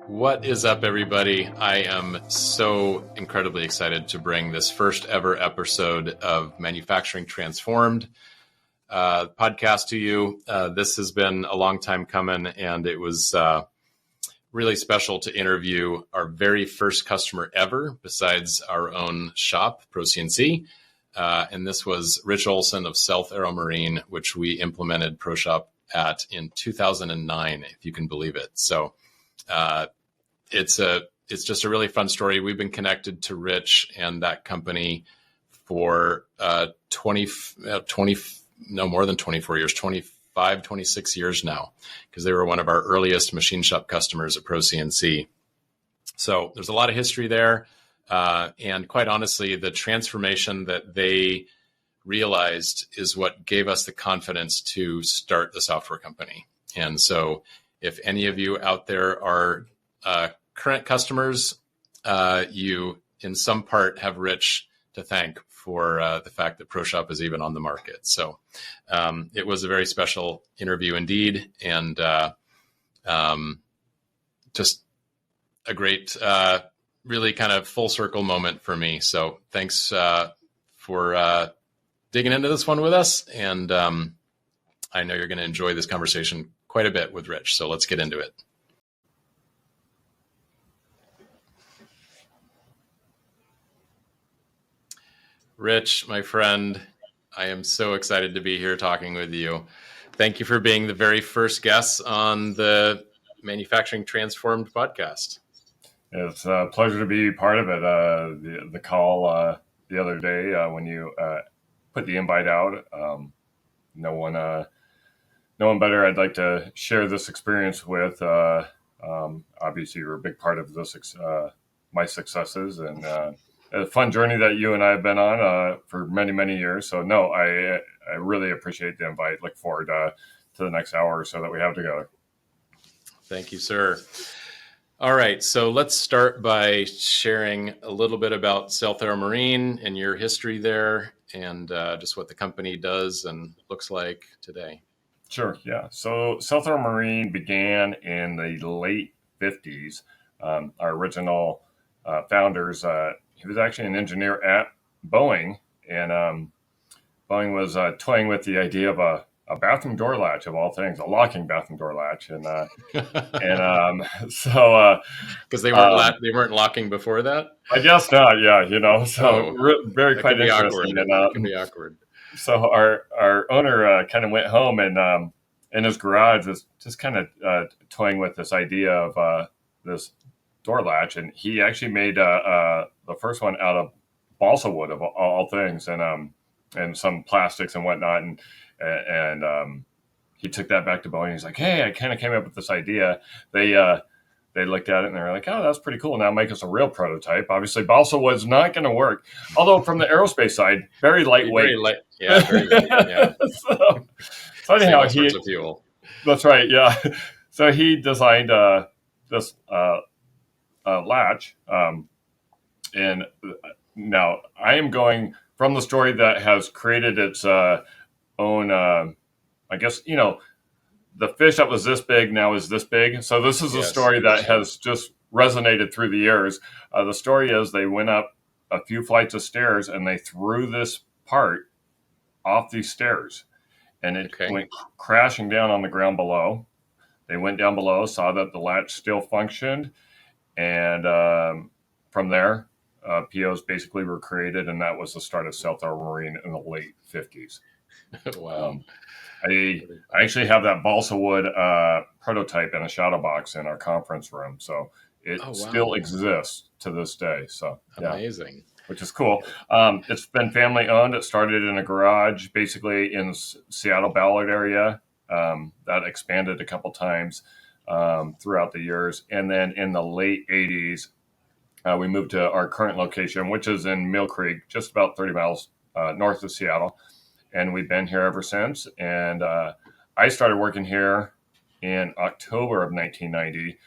What is up, everybody? I am so incredibly excited to bring this first ever episode of Manufacturing Transformed podcast to you. This has been a long time coming, and it was really special to interview our very first customer ever, besides our own shop, Pro CNC. And this was Rich Olson of Sealth Aero Marine, which we implemented ProShop at in 2009, if you can believe it. So it's just a really fun story. We've been connected to Rich and that company for more than 24 years, 25, 26 years now, because they were one of our earliest machine shop customers at Pro CNC. So there's a lot of history there. And quite honestly, the transformation that they realized is what gave us the confidence to start the software company. And so if any of you out there are current customers, you in some part have Rich to thank for the fact that ProShop is even on the market. So it was a very special interview indeed, and just a great, really kind of full circle moment for me. So thanks for digging into this one with us. And I know you're going to enjoy this conversation quite a bit with Rich. So let's get into it. Rich, my friend, I am so excited to be here talking with you. Thank you for being the very first guest on the Manufacturing Transformed podcast. It's a pleasure to be part of it. The call the other day when you put the invite out, no one better I'd like to share this experience with. Obviously, you're a big part of this my successes, and a fun journey that you and I have been on for many, many years. So no, I really appreciate the invite. Look forward to the next hour or so that we have together. Thank you, sir. All right, so let's start by sharing a little bit about Sealth Aero Marine and your history there, and just what the company does and looks like today. Sure, yeah. So Sealth Aero Marine began in the late 50s. Our original founders, he was actually an engineer at Boeing, and Boeing was toying with the idea of a bathroom door latch, of all things, a locking bathroom door latch, and so because they weren't locking before that. I guess not. Yeah, so very quite interesting. It can be awkward. So our owner kind of went home and in his garage was just kind of toying with this idea of this door latch, and he actually made the first one out of balsa wood, of all things, and some plastics and whatnot, and he took that back to Boeing. He's like, hey, I kind of came up with this idea. They looked at it and they were like, oh, that's pretty cool. Now make us a real prototype. Obviously, balsa wood's not going to work. Although from the aerospace side, very lightweight. Very light. Yeah, very light. Yeah. So anyhow, of fuel. That's right. Yeah. So he designed this latch. And now I am going from the story that has created its own, I guess, the fish that was this big now is this big. So this is a story that has just resonated through the years. The story is they went up a few flights of stairs and they threw this part off these stairs, and it went crashing down on the ground below. They went down below, saw that the latch still functioned, and from there, POs basically were created, and that was the start of Sealth Aero Marine in the late 50s. Wow. I actually have that balsa wood prototype in a shadow box in our conference room, so it still exists to this day. So amazing, which is cool. It's been family owned. It started in a garage, basically in Seattle Ballard area. That expanded a couple times throughout the years, and then in the late 80s, we moved to our current location, which is in Mill Creek, just about 30 miles north of Seattle. And we've been here ever since. And I started working here in October of 1990,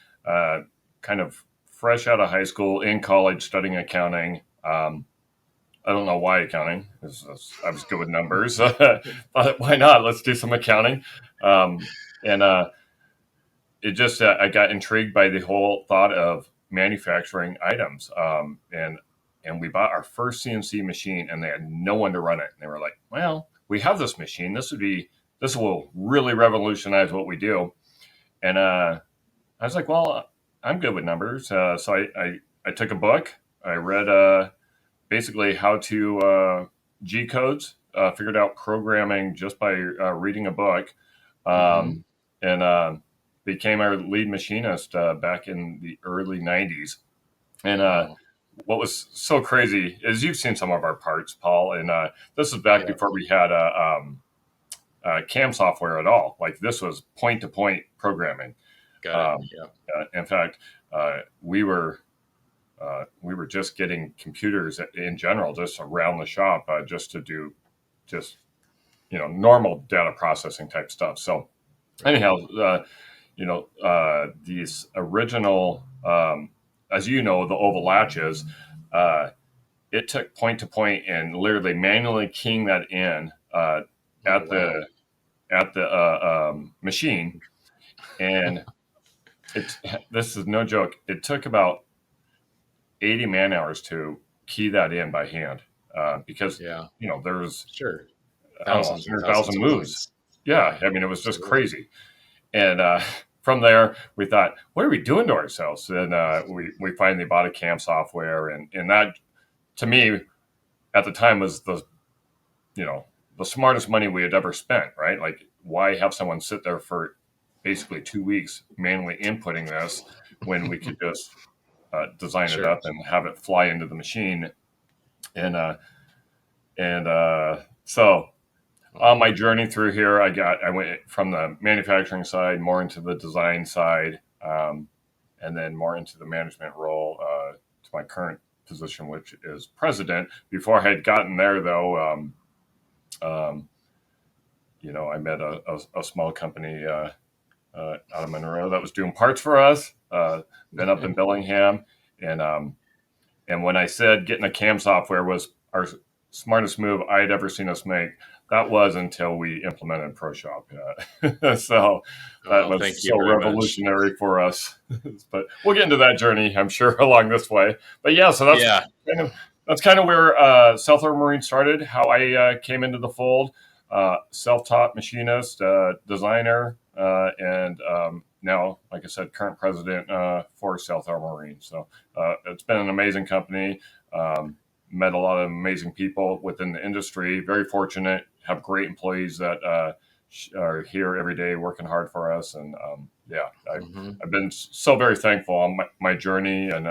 kind of fresh out of high school, in college, studying accounting. I don't know why accounting. I was good with numbers. Why not? Let's do some accounting. And it just I got intrigued by the whole thought of manufacturing items, and we bought our first CNC machine, and they had no one to run it. And they were like, "Well, we have this machine. This will really revolutionize what we do." And I was like, "Well, I'm good with numbers." So I took a book. I read basically how to G codes. Figured out programming just by reading a book, and became our lead machinist back in the early '90s. And Wow. what was so crazy is you've seen some of our parts, Paul, and this is back Yeah. before we had CAM software at all. Like this was point-to-point programming. Got it. Yeah. In fact, we were just getting computers in general, just around the shop, just to do just normal data processing type stuff. So anyhow, these original, as you know, the oval latches, it took point to point and literally manually keying that in at the machine, and this is no joke. It took about 80 man hours to key that in by hand because there's Sure. I don't know, Thousands and thousands 100,000 of moves. lines. Yeah, I mean, it was just Absolutely. crazy. And from there, we thought, what are we doing to ourselves? And we finally bought a CAM software, and that, to me, at the time was the smartest money we had ever spent. Right? Like, why have someone sit there for basically 2 weeks manually inputting this when we could just design it Sure. up and have it fly into the machine? And so on my journey through here, I went from the manufacturing side more into the design side, and then more into the management role to my current position, which is president. Before I had gotten there, though, I met a small company out of Monroe that was doing parts for us. Been up in Bellingham, and when I said getting a CAM software was our smartest move I'd ever seen us make, that was until we implemented ProShop. So that Well, thank was you so very much. revolutionary for us. But we'll get into that journey, I'm sure, along this way. But yeah, so Yeah. that's kind of where Sealth Aero Marine started, how I came into the fold. Self-taught machinist, designer, and now, like I said, current president for Sealth Aero Marine. So it's been an amazing company. Met a lot of amazing people within the industry. Very fortunate, have great employees that are here every day working hard for us. And I've been so very thankful on my journey and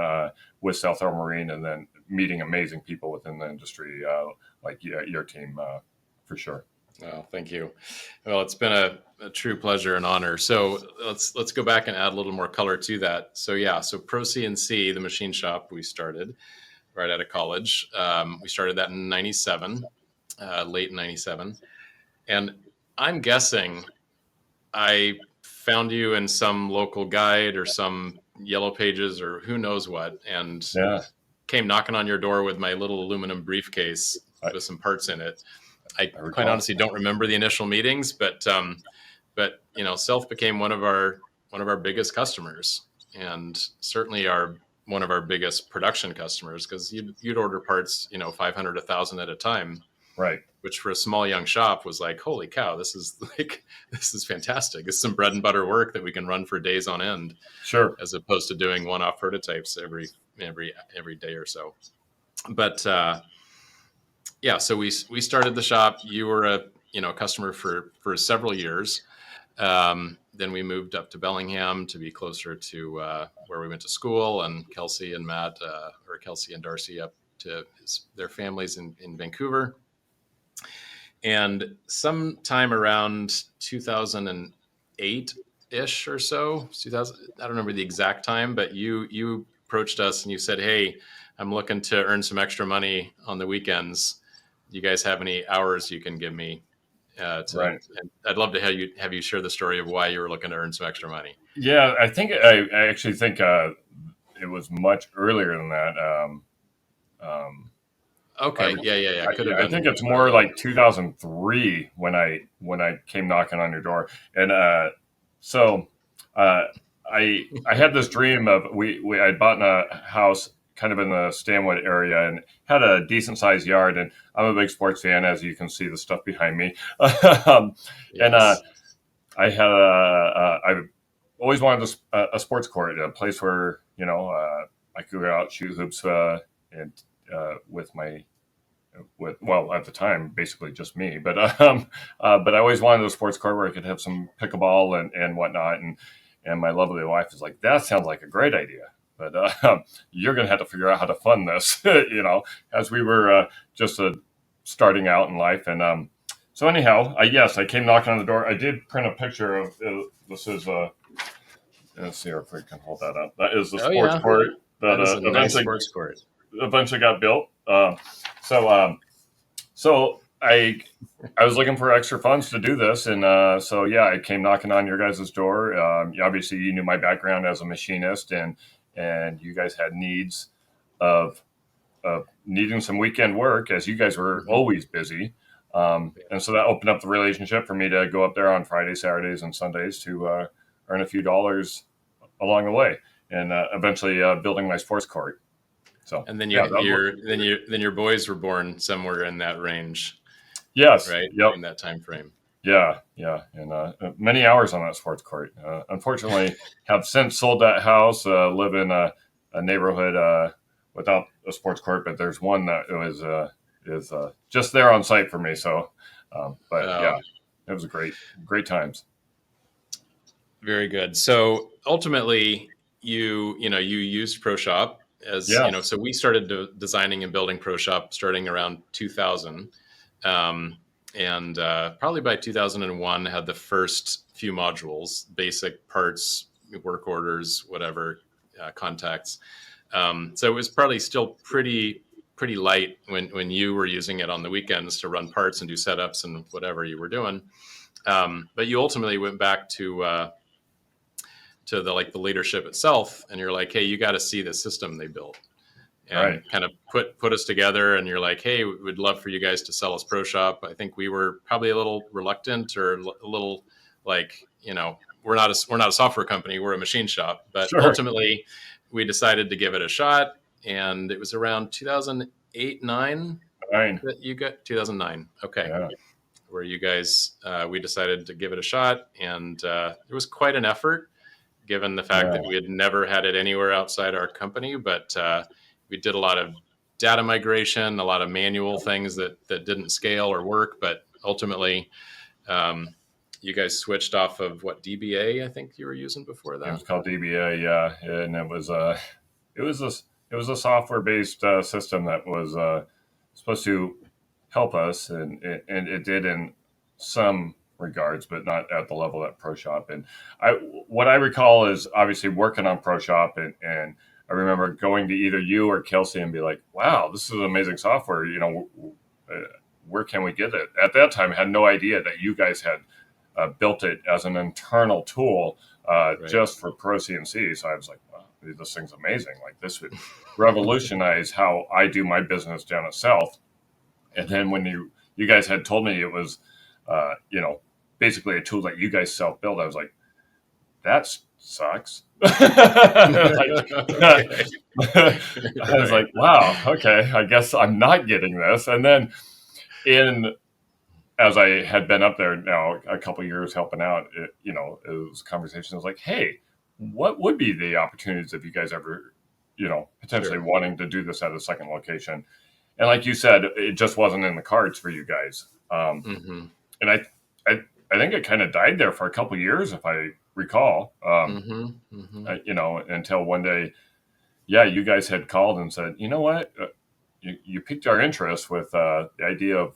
with Sealth Aero Marine, and then meeting amazing people within the industry like your team for sure. Well, thank you. Well, it's been a true pleasure and honor. So let's go back and add a little more color to that. So Pro CNC, the machine shop we started right out of college. We started that in '97, late '97, and I'm guessing I found you in some local guide or some yellow pages or who knows what, and Yeah, came knocking on your door with my little aluminum briefcase I, with some parts in it. I I quite recall. honestly don't remember the initial meetings, but Self became one of our biggest customers, and certainly one of our biggest production customers, because you'd order parts 500, 1,000 at a time, Right. which for a small young shop was like, holy cow, this is fantastic. It's some bread and butter work that we can run for days on end, Sure. as opposed to doing one-off prototypes every day or so. But so we started the shop. You were a customer for several years. Then we moved up to Bellingham to be closer to where we went to school, and Kelsey and Matt, or Kelsey and Darcy, up to their families in Vancouver. And sometime around 2008 ish or so, 2000, I don't remember the exact time, but you approached us and you said, "Hey, I'm looking to earn some extra money on the weekends. Do you guys have any hours you can give me?" Right. And I'd love to have you share the story of why you were looking to earn some extra money. Yeah, I actually think it was much earlier than that. Okay, yeah. Could have I been. think it's more like 2003 when I came knocking on your door, and so I had this dream of I'd bought a house kind of in the Stanwood area and had a decent sized yard. And I'm a big sports fan, as you can see the stuff behind me. And Yes. I've always wanted a sports court, a place where I could go out shoot hoops and with my well, at the time, basically just me, but I always wanted a sports court where I could have some pickleball and whatnot. And my lovely wife is like, that sounds like a great idea, but you're going to have to figure out how to fund this, as we were just starting out in life. And so anyhow, yes, I came knocking on the door. I did print a picture of this is let's see if we can hold that up. That is the sports court that is a nice sports court. Eventually got built. So I was looking for extra funds to do this, and so yeah, I came knocking on your guys' door. Obviously, you knew my background as a machinist, and you guys had needs of needing some weekend work, as you guys were always busy. And so that opened up the relationship for me to go up there on Fridays, Saturdays, and Sundays to earn a few dollars along the way, and eventually building my sports court. So, and then your boys were born somewhere in that range. Yes. Right. Yep. In that time frame. Yeah. And many hours on that sports court. Unfortunately, have since sold that house. Live in a neighborhood without a sports court, but there's one that is just there on site for me. So, yeah, it was great times. Very good. So ultimately, you used ProShop as so we started designing and building ProShop starting around 2000, and probably by 2001 had the first few modules, basic parts, work orders, whatever, contacts. So it was probably still pretty light when you were using it on the weekends to run parts and do setups and whatever you were doing. But you ultimately went back to the leadership itself, and you're like, hey, you got to see the system they built, and kind of put us together. And you're like, hey, we'd love for you guys to sell us ProShop. I think we were probably a little reluctant, or a little like, we're not a software company, we're a machine shop. But ultimately, we decided to give it a shot, and it was around 2008, 9 that you got 2009. Okay. Yeah. Where you guys, we decided to give it a shot, and it was quite an effort, given the fact that we had never had it anywhere outside our company. But we did a lot of data migration, a lot of manual things that didn't scale or work. But ultimately, you guys switched off of DBA, I think you were using before that. It was called DBA, yeah, and it was a software-based system that was supposed to help us, and it did in some regards, but not at the level at ProShop. And what I recall is obviously working on ProShop, and I remember going to either you or Kelsey and be like, wow, this is amazing software. Where can we get it? At that time, I had no idea that you guys had built it as an internal tool just for Pro CNC. So I was like, wow, this thing's amazing. Like, this would revolutionize how I do my business down at Sealth. And then when you guys had told me it was, basically a tool that you guys self-build, I was like, that sucks. I was like, wow, okay, I guess I'm not getting this. And then as I had been up there now a couple of years helping out, it was a conversation. I was like, hey, what would be the opportunities if you guys ever, potentially wanting to do this at a second location? And like you said, it just wasn't in the cards for you guys. And I think it kind of died there for a couple of years, if I recall, until one day, you guys had called and said, you know what, you piqued our interest with the idea of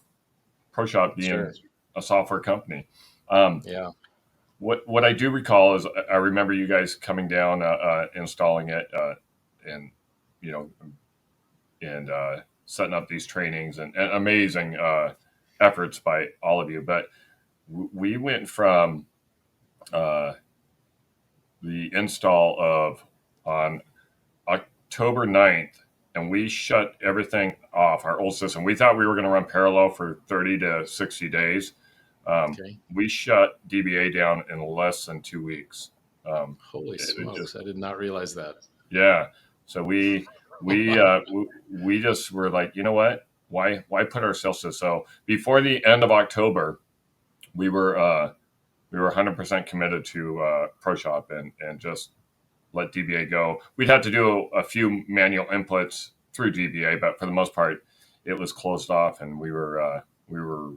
ProShop being a software company. What I do recall is I remember you guys coming down, installing it, and setting up these trainings and amazing efforts by all of you. But we went from the install on October 9th, and we shut everything off, our old system. We thought we were going to run parallel for 30 to 60 days. We shut DBA down in less than 2 weeks. Holy It just, smokes! I did not realize that. yeah. So we just were like, you know what? Why put ourselves to, so before the end of October, we were 100% committed to ProShop and just let DBA go. We'd have to do a few manual inputs through DBA, but for the most part, it was closed off, and we were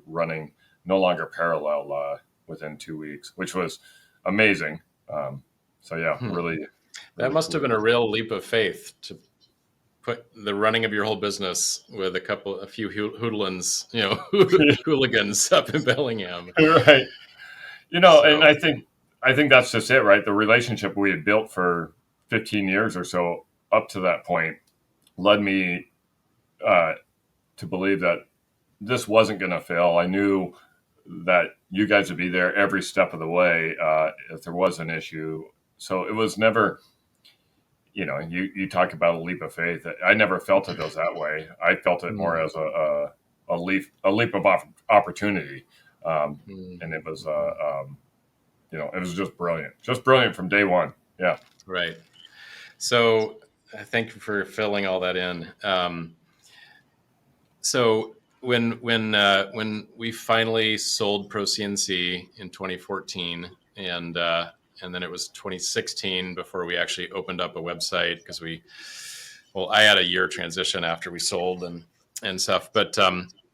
running no longer parallel within 2 weeks, which was amazing. So yeah, really, That really must cool. have been a real leap of faith to put the running of your whole business with a few hoodlums, hooligans up in Bellingham. Right. And So, I think that's just it, right? The relationship we had built for 15 years or so up to that point led me uh, to believe that this wasn't going to fail. I knew that you guys would be there every step of the way if there was an issue. So it was never, you talk about a leap of faith. I never felt it as that way. I felt it more as a leap of opportunity, and it was it was just brilliant from day one. Yeah, right. So, thank you for filling all that in. So when we finally sold Pro CNC in 2014, and then it was 2016 before we actually opened up a website because I had a year transition after we sold and stuff, but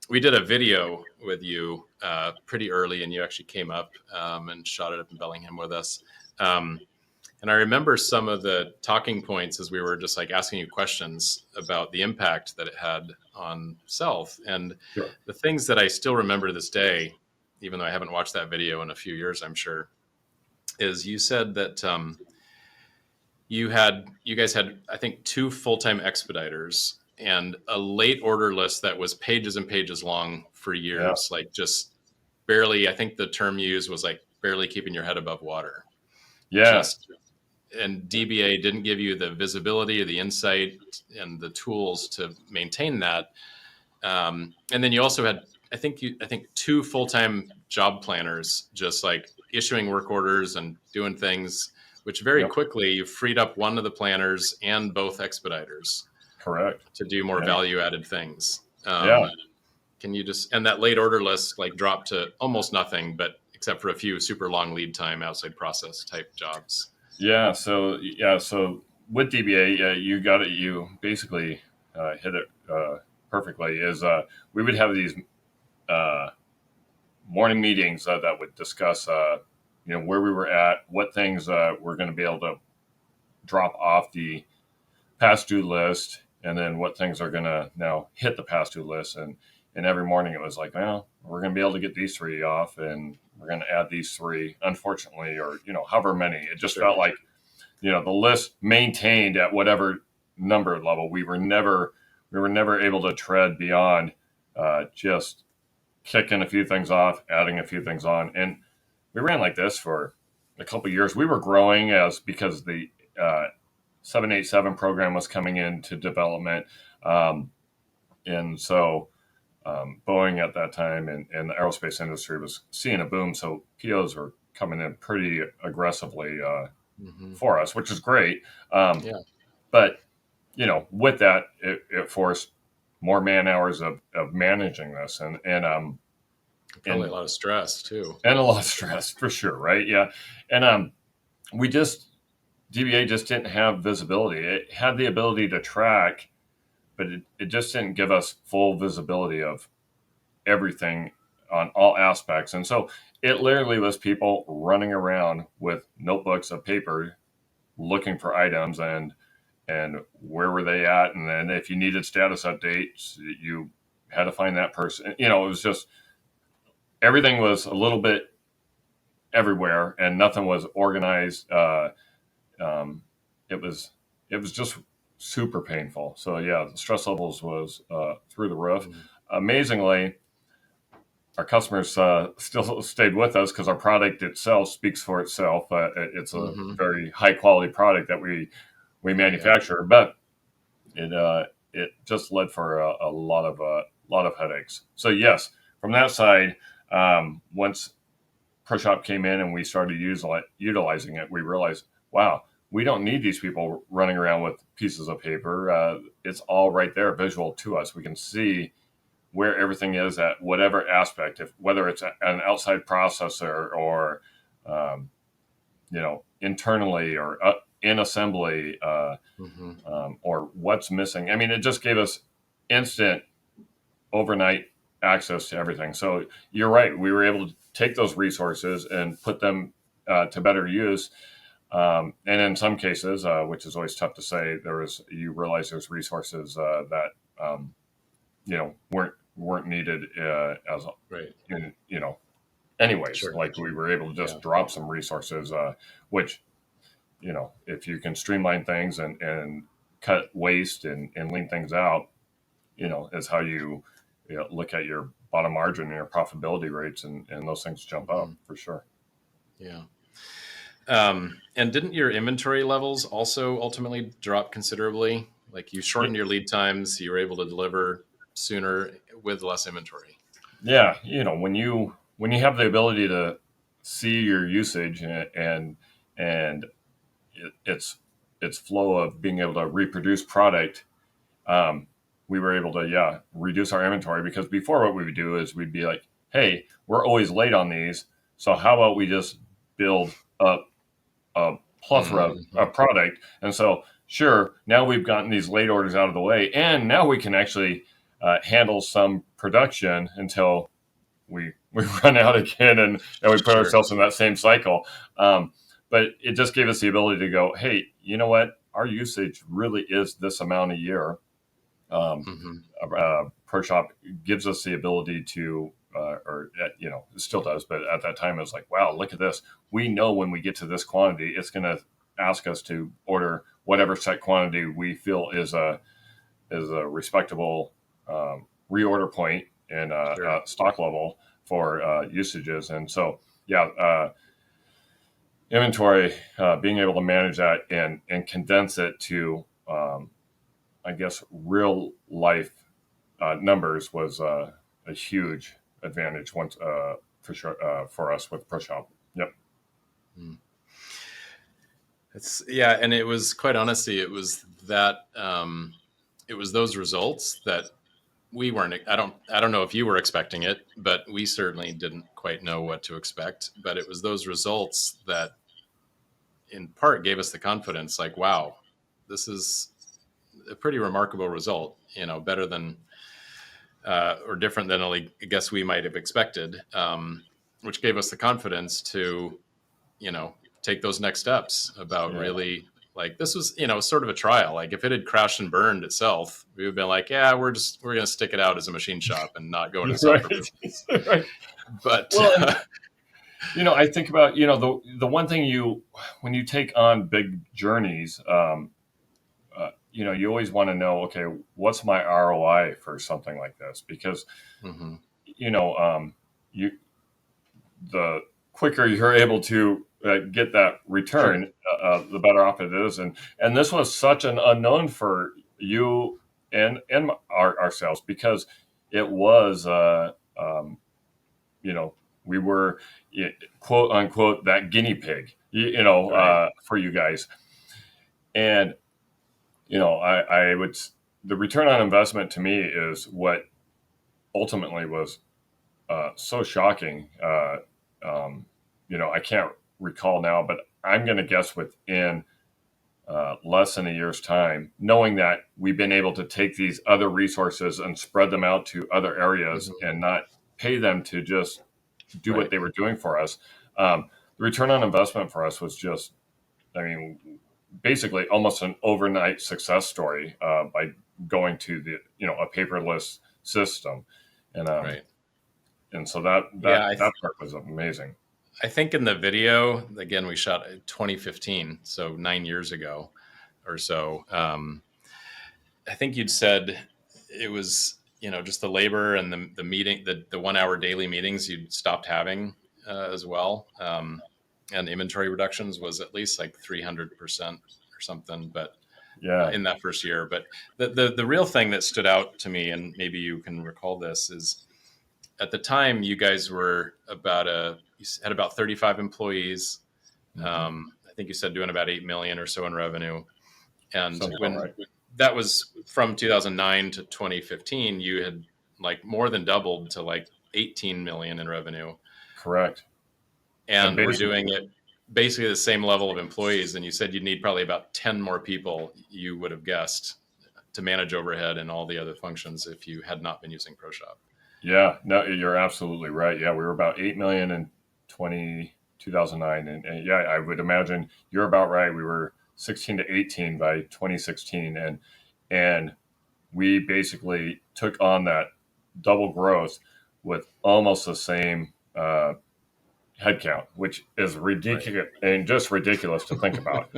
we did a video with you pretty early, and you actually came up and shot it up in Bellingham with us. And I remember some of the talking points as we were just like asking you questions about the impact that it had on Sealth. And sure. the things that I still remember to this day, even though I haven't watched that video in a few years, I'm sure, is you said that you guys had, I think, 2 full-time expediters and a late order list that was pages and pages long for Yeah, years, like just barely, I think the term used was like barely keeping your head above water. yeah, Just and DBA didn't give you the visibility, the insight, and the tools to maintain that. And then you also had, I think, 2 full-time job planners, just like issuing work orders and doing things, which very yep, quickly you freed up one of the planners and both expediters correct. to do more Yeah, value-added things. yeah. Can you just, and that late order list like dropped to almost nothing, but except for a few super long lead time outside process type jobs. So with DBA, you got it. You basically hit it perfectly. Is we would have these uh, morning meetings that would discuss, where we were at, what things we're going to be able to drop off the past due list, and then what things are going to now hit the past due list. And every morning it was like, well, we're going to be able to get these 3 off, and we're going to add these 3, unfortunately, or however many. It just felt like the list maintained at whatever number level. We were never able to tread beyond just kicking a few things off, adding a few things on, and we ran like this for a couple of years. We were growing because the 787 program was coming into development, and so Boeing at that time and the aerospace industry was seeing a boom. So POs were coming in pretty aggressively for us, which is great. Yeah. But with that, it forced more man hours of managing this, and Probably a lot of stress too. and a lot of stress for sure, right? Yeah, and we just DBA just didn't have visibility. It had the ability to track, but it just didn't give us full visibility of everything on all aspects. And so it literally was people running around with notebooks of paper looking for items and where were they at, and then if you needed status updates, you had to find that person. It was just everything was a little bit everywhere, and nothing was organized. It was just super painful. So yeah, the stress levels was through the roof. Amazingly, our customers still stayed with us because our product itself speaks for itself. It's a very high quality product that we manufacture, but it just led for a lot of headaches. So yes, from that side, once ProShop came in and we started utilizing it, we realized, wow, we don't need these people running around with pieces of paper. It's all right there, visual to us. We can see where everything is at whatever aspect, whether it's an outside processor or, internally or in assembly, or what's missing. I mean, it just gave us instant overnight access to everything. So you're right. We were able to take those resources and put them to better use. And in some cases, which is always tough to say, you realize there's resources that weren't needed as right. anyways. Sure. Like we were able to just drop some resources, which if you can streamline things and cut waste and lean things out, is how you look at your bottom margin and your profitability rates, and those things jump up for sure. Yeah. And didn't your inventory levels also ultimately drop considerably? Like you shortened your lead times, you were able to deliver sooner with less inventory. Yeah. When you have the ability to see your usage and its flow of being able to reproduce product, we were able to reduce our inventory, because before what we would do is we'd be like, hey, we're always late on these, so how about we just build up a plethora of product? And so sure, now we've gotten these late orders out of the way, and now we can actually handle some production until we run out again, and we put ourselves in that same cycle. But it just gave us the ability to go, hey, you know what? Our usage really is this amount a year. ProShop gives us the ability to, it still does, but at that time it was like, wow, look at this. We know when we get to this quantity, it's going to ask us to order whatever set quantity we feel is a respectable reorder point and stock level for usages. And so, inventory, being able to manage that and condense it to, real life numbers was a huge advantage once for sure for us with ProShop. Yep. And it was, quite honestly, it was that it was those results that we weren't. I don't know if you were expecting it, but we certainly didn't quite know what to expect. But it was those results that, in part, gave us the confidence. Like, wow, this is a pretty remarkable result. Better than or different than I guess we might have expected, which gave us the confidence to, take those next steps about really, like, this was, sort of a trial. Like if it had crashed and burned itself, we would have been like, yeah, we're going to stick it out as a machine shop and not go into self-improvement. Right. But, I think about, the one thing when you take on big journeys, you always want to know, okay, what's my ROI for something like this? Because, the quicker you're able to get that return, the better off it is. And this was such an unknown for you and ourselves, because it was, we were, quote unquote, that guinea pig, for you guys. And, I would, the return on investment to me is what ultimately was so shocking. I can't recall now, but I'm going to guess within less than a year's time, knowing that we've been able to take these other resources and spread them out to other areas and not pay them to just do what they were doing for us. The return on investment for us was just, basically almost an overnight success story by going to a paperless system. And and so that part was amazing. I think in the video, again, we shot in 2015, so 9 years ago or so. I think you'd said it was, just the labor and the meeting, the 1 hour daily meetings you'd stopped having as well. And inventory reductions was at least like 300% or something, but in that first year. But the real thing that stood out to me, and maybe you can recall this, is at the time you guys were about you had about 35 employees. I think you said doing about 8 million or so in revenue. And when that was from 2009 to 2015, you had like more than doubled to like 18 million in revenue. Correct. And we're doing it basically the same level of employees. And you said you'd need probably about 10 more people, you would have guessed, to manage overhead and all the other functions if you had not been using ProShop. Yeah, no, you're absolutely right. Yeah, we were about 8 million in 2009. And yeah, I would imagine you're about right. We were 16 to 18 by 2016. And we basically took on that double growth with almost the same headcount, which is ridiculous and just ridiculous to think about.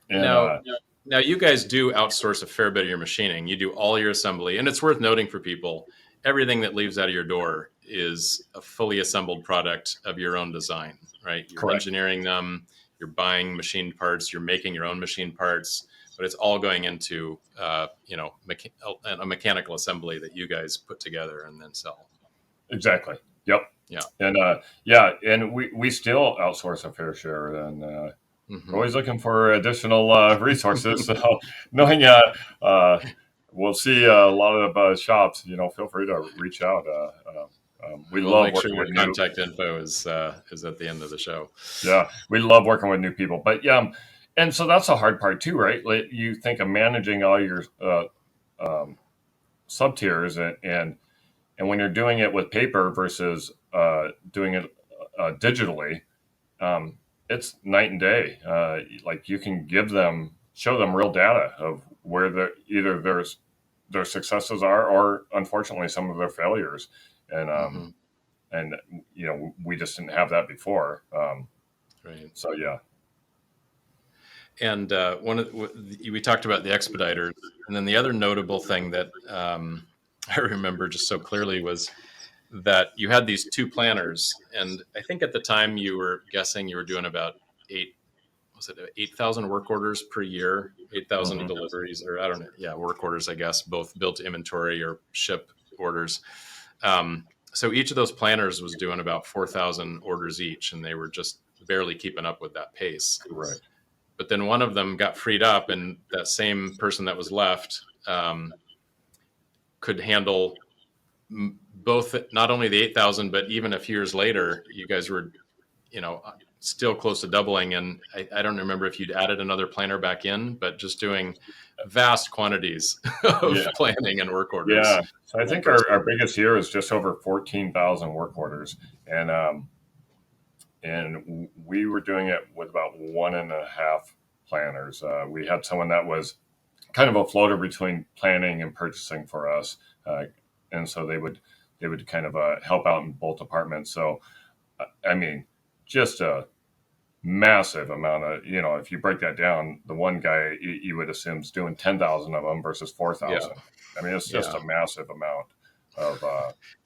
Now you guys do outsource a fair bit of your machining. You do all your assembly, and it's worth noting for people, everything that leaves out of your door is a fully assembled product of your own design, right? You're Correct. engineering them, you're buying machined parts, you're making your own machined parts, but it's all going into a mechanical assembly that you guys put together and then sell. Exactly. Yep. Yeah. And and we still outsource a fair share, and we're always looking for additional resources. So knowing we'll see a lot of shops, feel free to reach out. We'll love make sure your contact info is at the end of the show. Yeah, we love working with new people, but yeah, and so that's the hard part too, right? Like, you think of managing all your sub tiers, and when you're doing it with paper versus doing it digitally, it's night and day. Like, you can show them real data of where either their successes are, or unfortunately some of their failures. And and we just didn't have that before. Right. So yeah. And we talked about the expediters, and then the other notable thing that I remember just so clearly was that you had these two planners, and I think at the time you were guessing you were doing about 8,000 work orders per year, 8,000 deliveries, or I don't know, work orders, I guess, both built to inventory or ship orders. So each of those planners was doing about 4,000 orders each, and they were just barely keeping up with that pace. Right. But then one of them got freed up, and that same person that was left could handle both, not only the 8,000, but even a few years later, you guys were, still close to doubling. And I don't remember if you'd added another planner back in, but just doing vast quantities of planning and work orders. Yeah. So I think our biggest year is just over 14,000 work orders. And we were doing it with about 1.5 planners. We had someone that was kind of a floater between planning and purchasing for us. And so they would kind of help out in both departments. So, I mean, just a massive amount of, if you break that down, the one guy you would assume is doing 10,000 of them versus 4,000. Yeah. I mean, it's just a massive amount of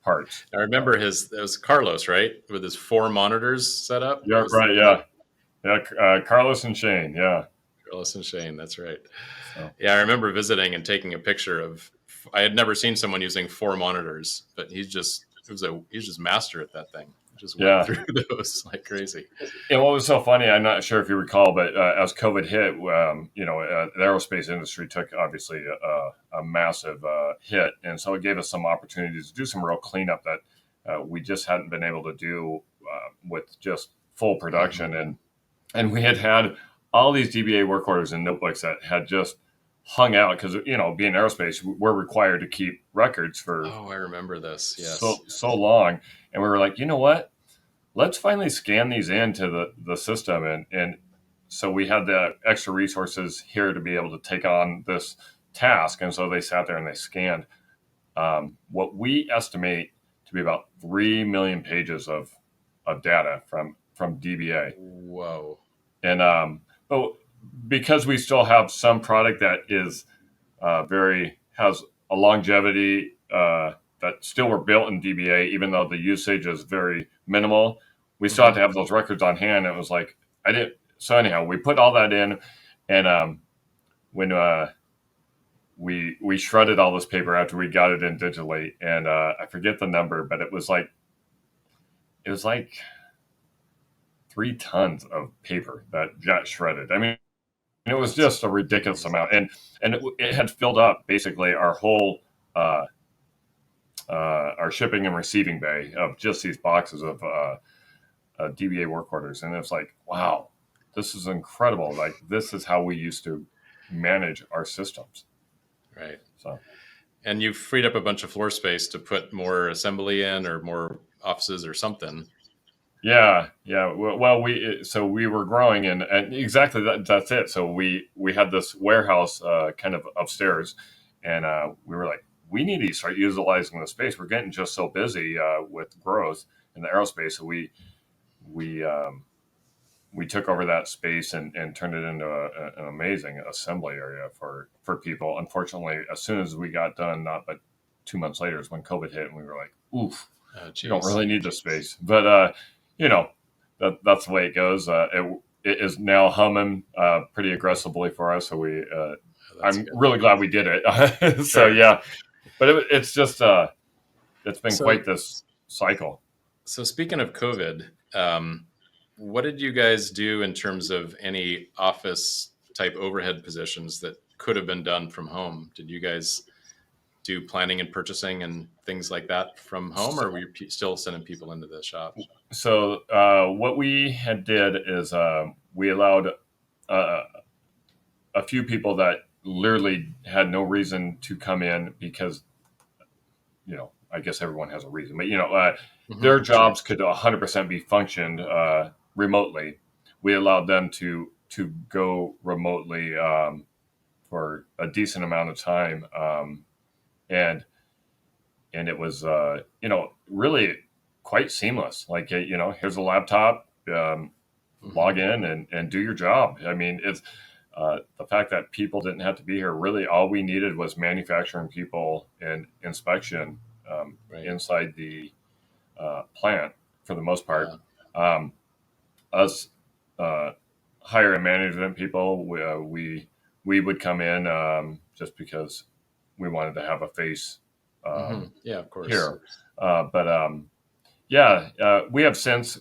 parts. I remember it was Carlos, right? With his 4 monitors set up. Yeah, right. Yeah. Yeah. Carlos and Shane. Yeah. Carlos and Shane. That's right. So. Yeah. I remember visiting and taking a picture of, I had never seen someone using 4 monitors, but he's just master at that thing. Just went through those like crazy. And what was so funny, I'm not sure if you recall, but as COVID hit, the aerospace industry took obviously a massive hit. And so it gave us some opportunities to do some real cleanup that we just hadn't been able to do with just full production. And we had all these DBA work orders and notebooks that had just hung out because, being aerospace, we're required to keep records for I remember this. Yes. So long. And we were like, you know what? Let's finally scan these into the system. And so we had the extra resources here to be able to take on this task. And so they sat there and they scanned what we estimate to be about 3 million pages of data from DBA. Whoa. And but because we still have some product that is has a longevity that still were built in DBA, even though the usage is very minimal, we still have to have those records on hand. It was like, so anyhow, we put all that in, and when we shredded all this paper after we got it in digitally, and I forget the number, but it was like it was like 3 tons of paper that got shredded. I mean, it was just a ridiculous amount, and it had filled up basically our whole our shipping and receiving bay of just these boxes of DBA work orders, and it's like, wow, this is incredible. Like, this is how we used to manage our systems. Right. So, and you've freed up a bunch of floor space to put more assembly in or more offices or something. Yeah. Well, we were growing, and exactly that's it. So we had this warehouse kind of upstairs, and we were like, we need to start utilizing the space. We're getting just so busy with growth in the aerospace. So we took over that space and turned it into an amazing assembly area for people. Unfortunately, as soon as we got done, not but 2 months later is when COVID hit, and we were like, oof, we don't really need the space. But that's the way it goes. It is now humming pretty aggressively for us. So I'm really glad we did it. So yeah, but it's just it's been quite this cycle. So speaking of COVID, what did you guys do in terms of any office type overhead positions that could have been done from home? Did you guys do planning and purchasing and things like that from home, or were you still sending people into the shop? So what we had did is we allowed a few people that literally had no reason to come in because, I guess everyone has a reason, but their jobs could 100% be functioned remotely. We allowed them to go remotely for a decent amount of time, and it was really quite seamless. Like, here's a laptop, log in and do your job. I mean, it's the fact that people didn't have to be here. Really, all we needed was manufacturing people and inspection inside the plant for the most part. Us higher and management people, we would come in just because we wanted to have a face. Of course. Here, we have since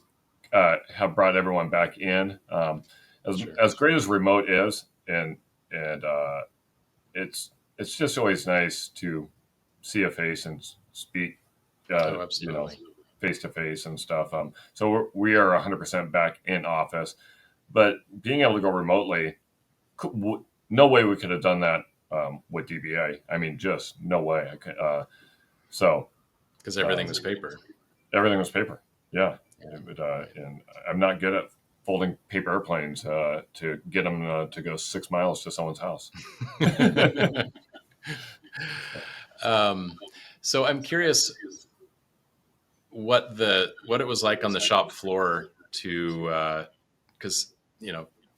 have brought everyone back in. As great as remote is, and it's just always nice to see a face and speak, face to face and stuff. So we are 100% back in office, but being able to go remotely, no way we could have done that with DBA. I mean, just no way. Because everything was paper. Everything was paper. Yeah. And I'm not good at folding paper airplanes to get them to go 6 miles to someone's house. So I'm curious what it was like on the shop floor to, because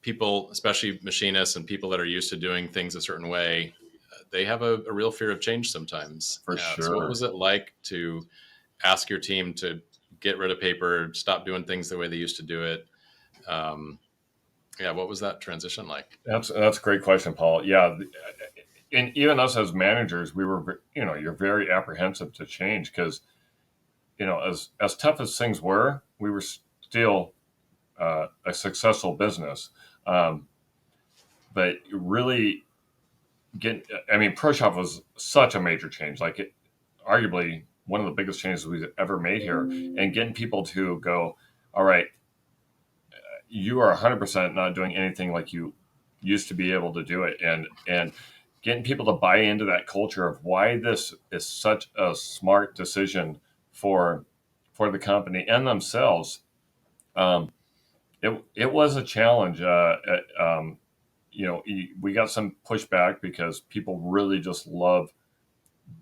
people, especially machinists and people that are used to doing things a certain way, they have a real fear of change sometimes. For sure. So what was it like to ask your team to get rid of paper, stop doing things the way they used to do it? What was that transition like? That's a great question, Paul. Yeah. And even us as managers, we were, you're very apprehensive to change because, as tough as things were, we were still a successful business. But really ProShop was such a major change, like arguably one of the biggest changes we've ever made here, and getting people to go, all right, you are 100% not doing anything like you used to be able to do it. And getting people to buy into that culture of why this is such a smart decision for the company and themselves. It was a challenge. We got some pushback because people really just love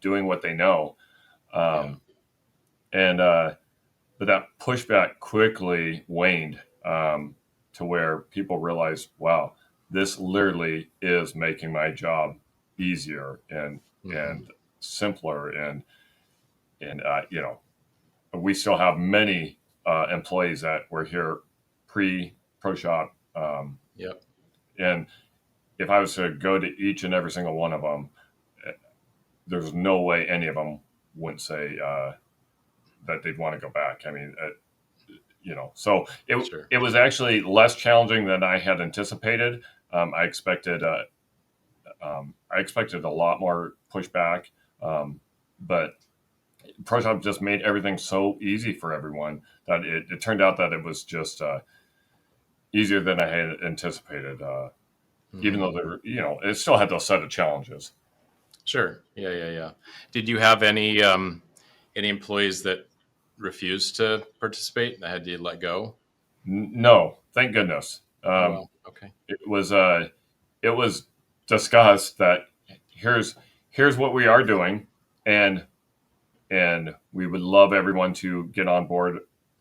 doing what they know. But that pushback quickly waned to where people realized, wow, this literally is making my job easier and simpler. And we still have many employees that were here pre-ProShop. And if I was to go to each and every single one of them, there's no way any of them wouldn't say that they'd want to go back. I mean, So Sure. it was actually less challenging than I had anticipated. I expected a lot more pushback, but ProShop just made everything so easy for everyone that it turned out that it was just easier than I had anticipated. Even though it still had those set of challenges. Sure. Yeah. Did you have any employees that refused to participate and had you let go? No, thank goodness. Oh well. Okay. It was discussed that here's what we are doing, and we would love everyone to get on board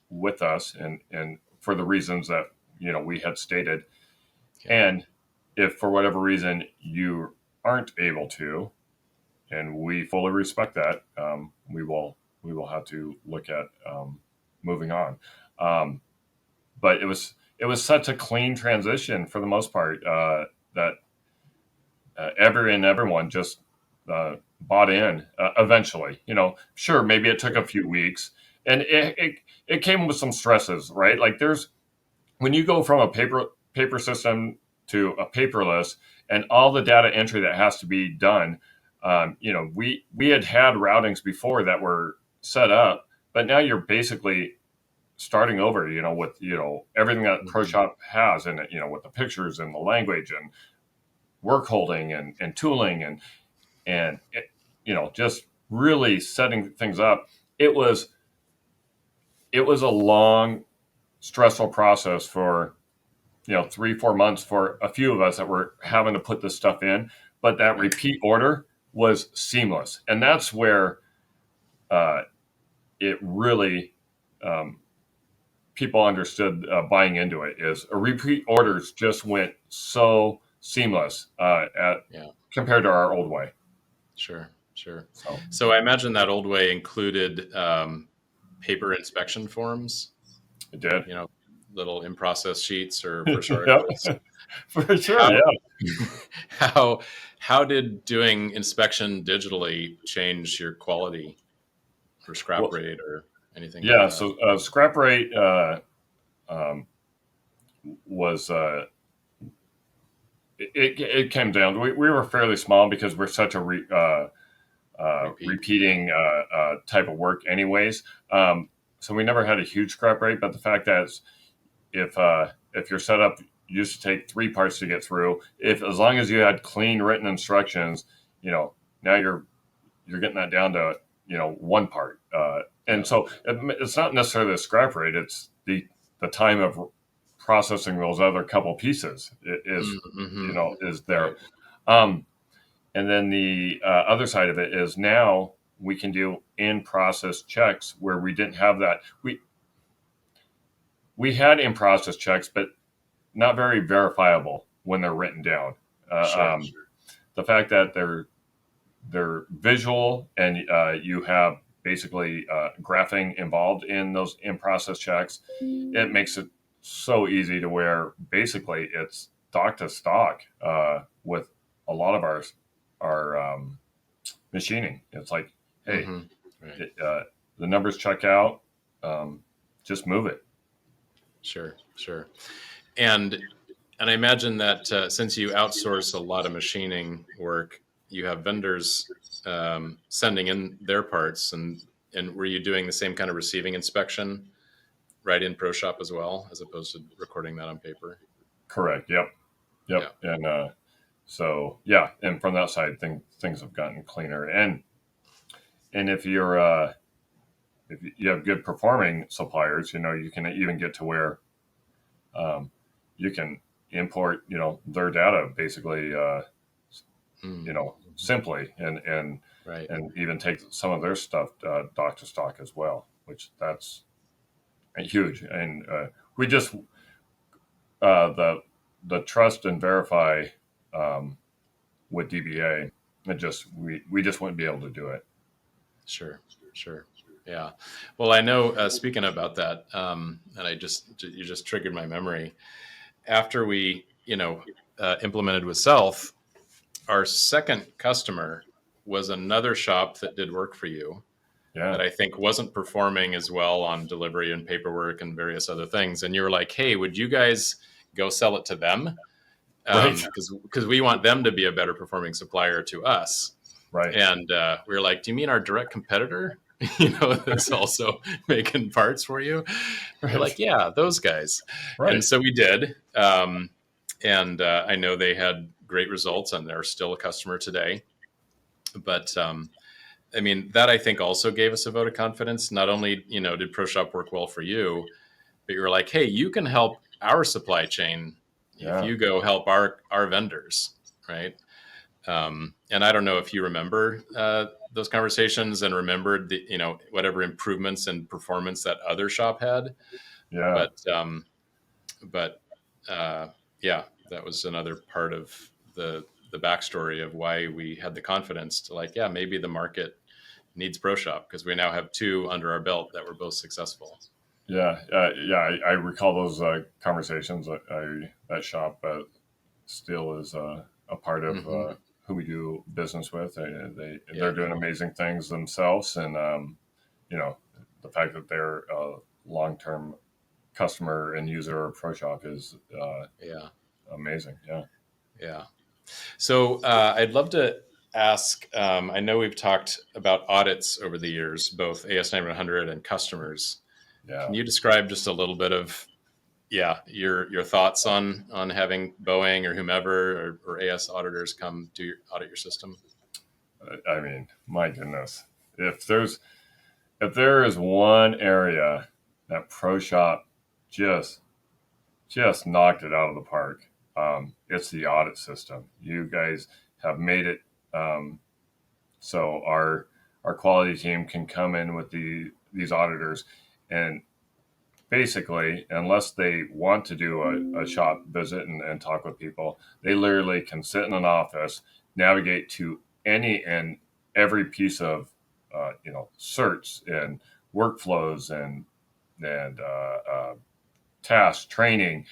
with us, and for the reasons that we had stated. Okay. And if for whatever reason you aren't able to, and we fully respect that, we will have to look at moving on. But it was such a clean transition for the most part, that everyone just bought in eventually. Sure, maybe it took a few weeks, and it came with some stresses, right? Like when you go from a paper system to a paperless, and all the data entry that has to be done. We had routings before that were set up, but now you're basically starting over, with everything that ProShop has, and with the pictures and the language and work holding and tooling and just really setting things up. It was a long, stressful process for 3-4 months for a few of us that were having to put this stuff in, but that repeat order was seamless, and that's where it really people understood buying into it. Is a repeat orders just went so seamless compared to our old way. Sure. So I imagine that old way included paper inspection forms. It did. Little in-process sheets or first Yep. articles. For sure. How did doing inspection digitally change your quality for scrap rate or anything? Yeah. Like that? So scrap rate was it came down. We were fairly small because we're such a repeating type of work, anyways. So we never had a huge scrap rate. But the fact that if your setup used to take 3 parts to get through, as long as you had clean written instructions, now you're getting that down to 1 part. And so it's not necessarily the scrap rate; it's the time of processing those other couple pieces is there. Right. And then the other side of it is now we can do in-process checks where we didn't have that. We had in-process checks, but not very verifiable when they're written down. Sure. The fact that they're visual, and you have basically graphing involved in those in-process checks, it makes it so easy to where basically it's stock to stock with a lot of our machining. It's like, hey, right. The numbers check out, just move it. Sure. And I imagine that since you outsource a lot of machining work, you have vendors sending in their parts, and were you doing the same kind of receiving inspection right in ProShop as well, as opposed to recording that on paper? Correct. Yep. Yeah. And so yeah, and from that side, things have gotten cleaner. And if you're if you have good performing suppliers, you can even get to where you can import their data basically simply, and right. And even take some of their stuff dock to stock as well, which that's huge. And we just the trust and verify with DBA, we just wouldn't be able to do it. Sure. Yeah. Well, I know, speaking about that, and you just triggered my memory. After we, implemented with Sealth, our second customer was another shop that did work for you. Yeah. that I think wasn't performing as well on delivery and paperwork and various other things. And you were like, hey, would you guys go sell it to them? Right. Because we want them to be a better performing supplier to us. Right. And we were like, do you mean our direct competitor? That's also making parts for you. They're Right. like, yeah, those guys. And Right. so we did. And I know they had great results, and they're still a customer today. But I mean, that I think also gave us a vote of confidence. Not only, did ProShop work well for you, but you're like, hey, you can help our supply chain if Yeah. you go help our vendors, right? And I don't know if you remember those conversations and remembered the, whatever improvements and performance that other shop had, Yeah. but but yeah, that was another part of the backstory of why we had the confidence to like, yeah, maybe the market needs ProShop because we now have two under our belt that were both successful. Yeah. Yeah. I recall those conversations. That shop still is a part of Mm-hmm. who we do business with. Yeah. They're doing amazing things themselves, and you know, the fact that they're a long term customer and user of ProShop is Yeah. amazing. Yeah. Yeah. So I'd love to ask. I know we've talked about audits over the years, both AS9100 and customers. Yeah. Can you describe just a little bit of your thoughts on having Boeing or whomever or AS auditors come to audit your system? I mean, my goodness, if there is one area that ProShop just just knocked it out of the park, it's the audit system. You guys have made it so our quality team can come in with these auditors, and basically, unless they want to do a shop visit and talk with people, they literally can sit in an office, navigate to any and every piece of certs and workflows and tasks, training,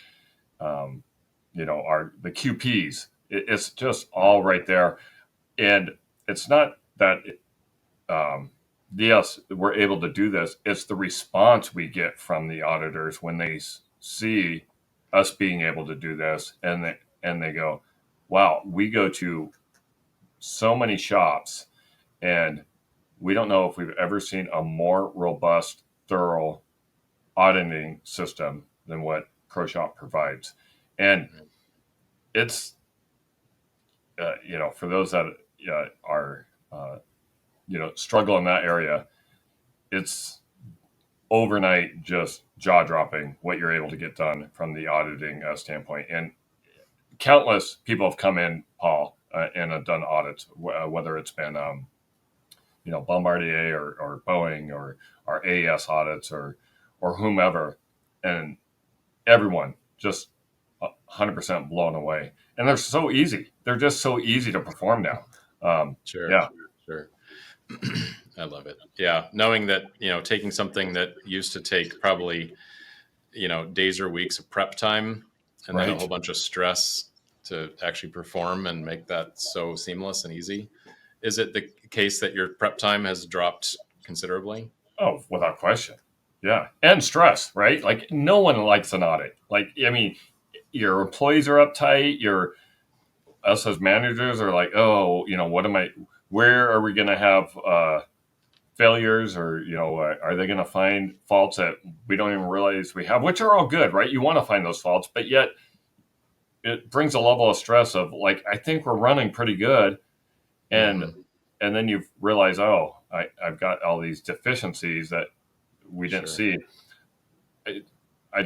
um, are the QPs. It's just all right there, and it's not that yes, we're able to do this. It's the response we get from the auditors when they see us being able to do this, and they go, "Wow, we go to so many shops, and we don't know if we've ever seen a more robust, thorough auditing system than what ProShop provides." And it's for those that are struggle in that area, it's overnight just jaw dropping what you're able to get done from the auditing standpoint. And countless people have come in, Paul, and have done audits, whether it's been Bombardier or Boeing or AES audits or whomever, and everyone just 100% blown away. And they're so easy. They're just so easy to perform now. Sure. Yeah. Sure. I love it. Yeah. Knowing that, taking something that used to take probably, days or weeks of prep time and then a Right. whole bunch of stress to actually perform and make that so seamless and easy. Is it the case that your prep time has dropped considerably? Oh, without question. Yeah. And stress, right? Like no one likes an audit. Like, I mean, your employees are uptight. Us as managers are like, oh, where are we going to have failures, or, are they going to find faults that we don't even realize we have, which are all good, right? You want to find those faults, but yet it brings a level of stress of like, I think we're running pretty good. And, Mm-hmm. and then you realize, oh, I've got all these deficiencies that we didn't Sure. see. I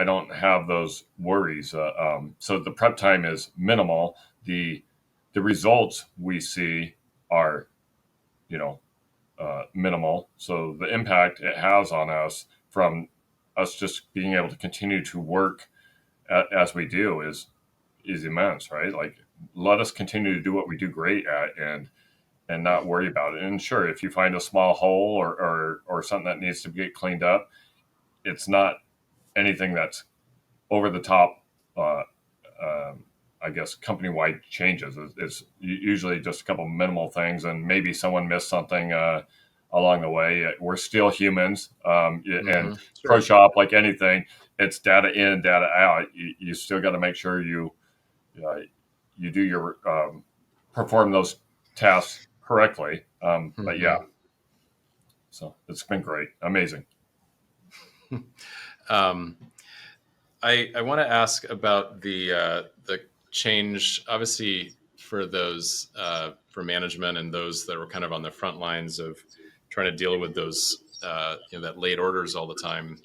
don't have those worries. So the prep time is minimal. The results we see are, minimal. So the impact it has on us from us just being able to continue to work as we do is immense, right? Like let us continue to do what we do great at and not worry about it. And sure, if you find a small hole or something that needs to get cleaned up, it's not anything that's over the top, uh, I guess, company wide changes. It's usually just a couple minimal things, and maybe someone missed something along the way. We're still humans, and Sure. ProShop, like anything, it's data in, data out. You still got to make sure you do your perform those tasks correctly. But yeah, so it's been great, amazing. I want to ask about the change, obviously, for those for management and those that were kind of on the front lines of trying to deal with those that late orders all the time.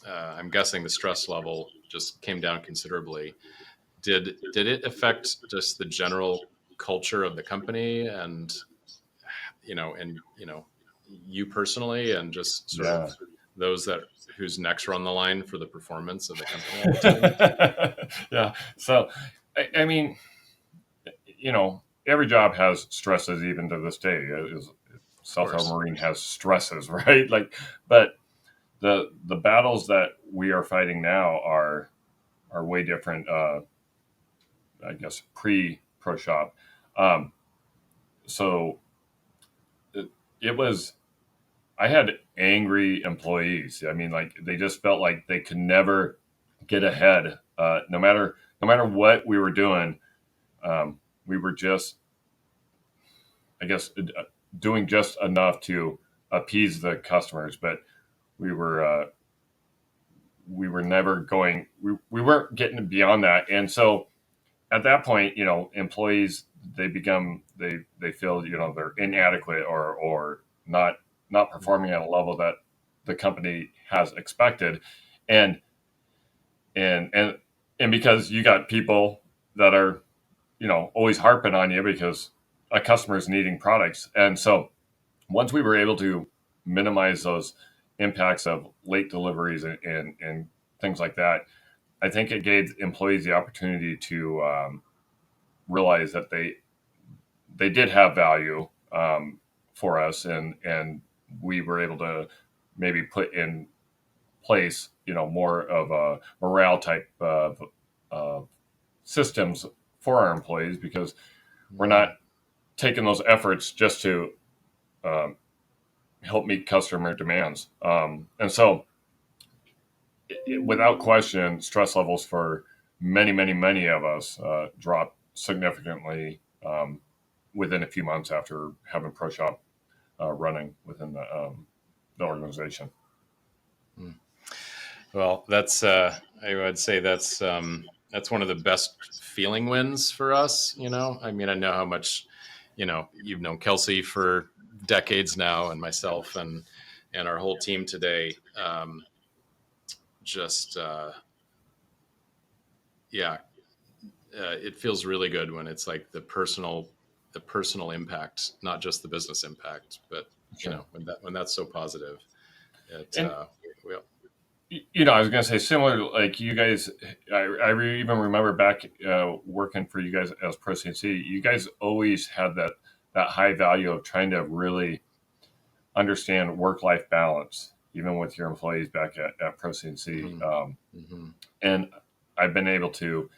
I'm guessing the stress level just came down considerably. Did it affect just the general culture of the company and you personally and just sort Yeah. of those that whose necks are on the line for the performance of the company all the time? Yeah. So, I mean, every job has stresses even to this day. Sealth Aero Marine has stresses, right? But the battles that we are fighting now are way different. I guess pre-ProShop. So it was. I had angry employees. I mean, like they just felt like they could never get ahead. No matter what we were doing, we were just, I guess, doing just enough to appease the customers, but we were never going. We weren't getting beyond that, and so at that point, employees they feel they're inadequate or not performing at a level that the company has expected, and and and and because you got people that are always harping on you because a customer is needing products, and so once we were able to minimize those impacts of late deliveries and things like that, I think it gave employees the opportunity to realize that they did have value for us, and we were able to maybe put in place, more of a morale type of systems for our employees because we're not taking those efforts just to help meet customer demands. And so, without question, stress levels for many of us dropped significantly within a few months after having ProShop running within the organization. Well, that's I would say that's one of the best feeling wins for us. I mean, I know how much you've known Kelsey for decades now, and myself and our whole team today. It feels really good when it's like the personal impact, not just the business impact, but Sure. when that's so positive. I was going to say similar, like you guys, I even remember back working for you guys as Pro CNC, you guys always had that high value of trying to really understand work-life balance, even with your employees back at Pro CNC. And I've been able to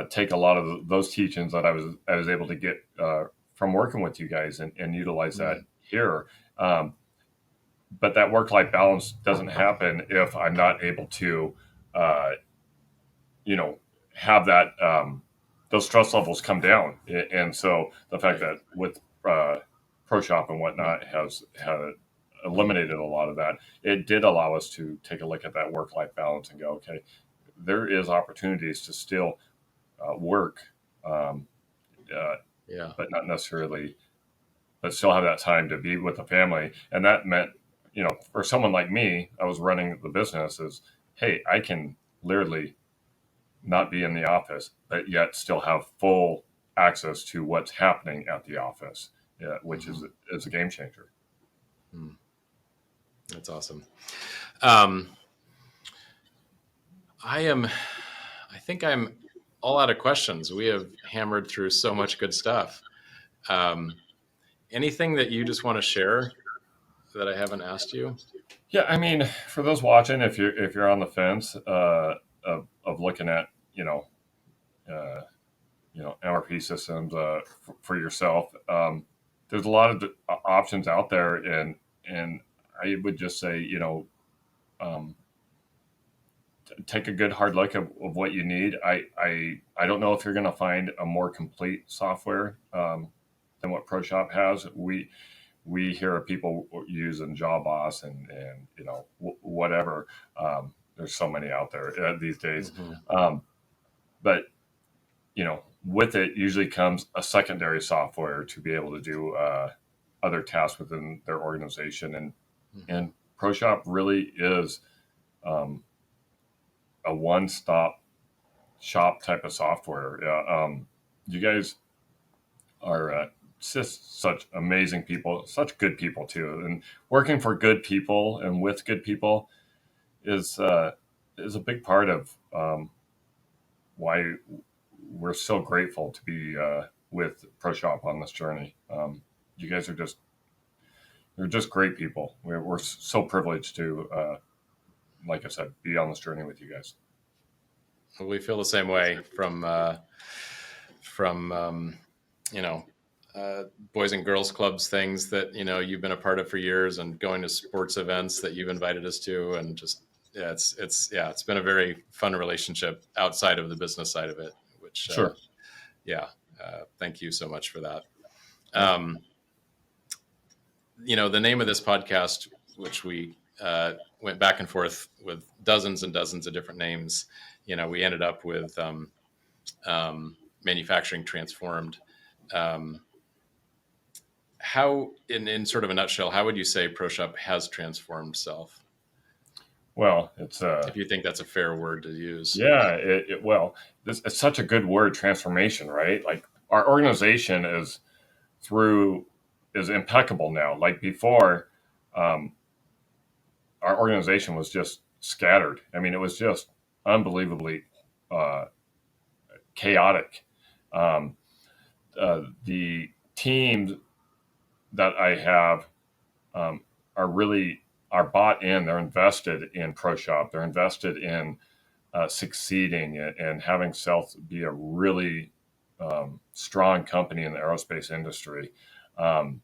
take a lot of those teachings that I was able to get from working with you guys and utilize that here. But that work-life balance doesn't happen if I'm not able to, have that those stress levels come down. And so the fact that with ProShop and whatnot has eliminated a lot of that, it did allow us to take a look at that work-life balance and go, okay, there is opportunities to still work, but not necessarily, but still have that time to be with the family. And that meant, for someone like me, I was running the business is, hey, I can literally not be in the office, but yet still have full access to what's happening at the office, which is a game changer. That's awesome. I think I'm all out of questions. We have hammered through so much good stuff. Anything that you just want to share that I haven't asked you? Yeah, I mean, for those watching, if you're on the fence of looking at MRP systems for yourself, there's a lot of options out there, and and I would just say, take a good hard look of what you need. I don't know if you're going to find a more complete software than what ProShop has. We hear of people using JawBoss and whatever. There's so many out there these days. Mm-hmm. But with it usually comes a secondary software to be able to do other tasks within their organization, and ProShop really is a one-stop shop type of software. You guys are just such amazing people, such good people too, and working for good people and with good people is a big part of why we're so grateful to be with ProShop on this journey. You guys are you're just great people. We're so privileged to, like I said, be on this journey with you guys. We feel the same way from boys and girls clubs, things that, you've been a part of for years, and going to sports events that you've invited us to. And just, it's been a very fun relationship outside of the business side of it, which, sure. Thank you so much for that. The name of this podcast, which we went back and forth with dozens and dozens of different names, we ended up with Manufacturing Transformed. How, in sort of a nutshell, how would you say ProShop has transformed Self? Well, it's if you think that's a fair word to use. Yeah, it's such a good word, transformation, right? Like, our organization is impeccable now. Like, before, our organization was just scattered. I mean, it was just unbelievably chaotic. The teams that I have are bought in. They're invested in ProShop. They're invested in succeeding and having Sealth be a really strong company in the aerospace industry. And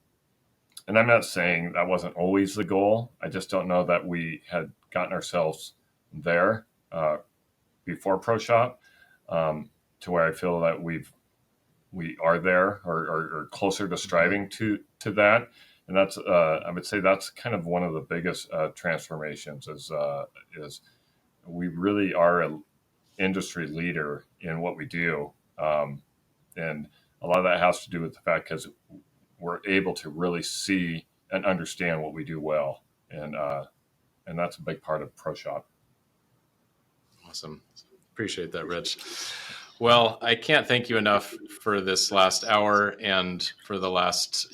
I'm not saying that wasn't always the goal. I just don't know that we had gotten ourselves there before ProShop to where I feel that we are there or closer to striving to that. And that's I would say that's kind of one of the biggest transformations is we really are an industry leader in what we do. And a lot of that has to do with the fact because we're able to really see and understand what we do well. And that's a big part of ProShop. Awesome. Appreciate that, Rich. Well, I can't thank you enough for this last hour and for the last,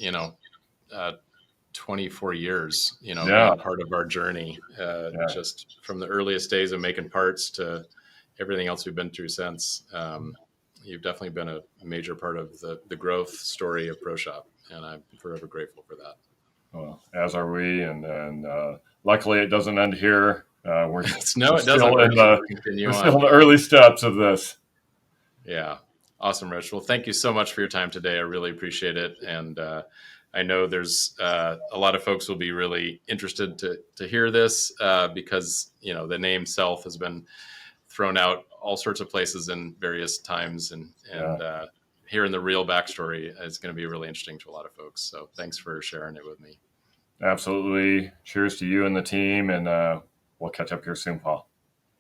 24 years, being part of our journey, just from the earliest days of making parts to everything else we've been through since. You've definitely been a major part of the growth story of ProShop, and I'm forever grateful for that. Well, as are we, and luckily it doesn't end here. We're it doesn't. Still in the early steps of this. Yeah. Awesome, Rich. Well, thank you so much for your time today. I really appreciate it. And I know there's a lot of folks will be really interested to hear this because, the name Self has been thrown out all sorts of places in various times. And hearing the real backstory is going to be really interesting to a lot of folks. So thanks for sharing it with me. Absolutely. Cheers to you and the team. And we'll catch up here soon, Paul.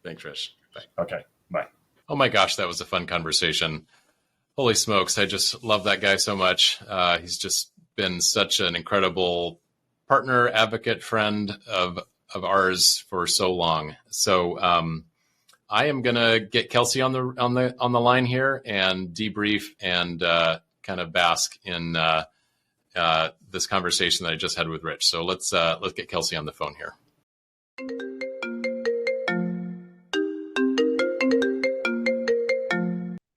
Thanks, Rich. Bye. Okay. Bye. Oh my gosh, that was a fun conversation. Holy smokes. I just love that guy so much. He's just been such an incredible partner, advocate, friend of ours for so long. So I am going to get Kelsey on the line here and debrief and kind of bask in this conversation that I just had with Rich. So let's get Kelsey on the phone here.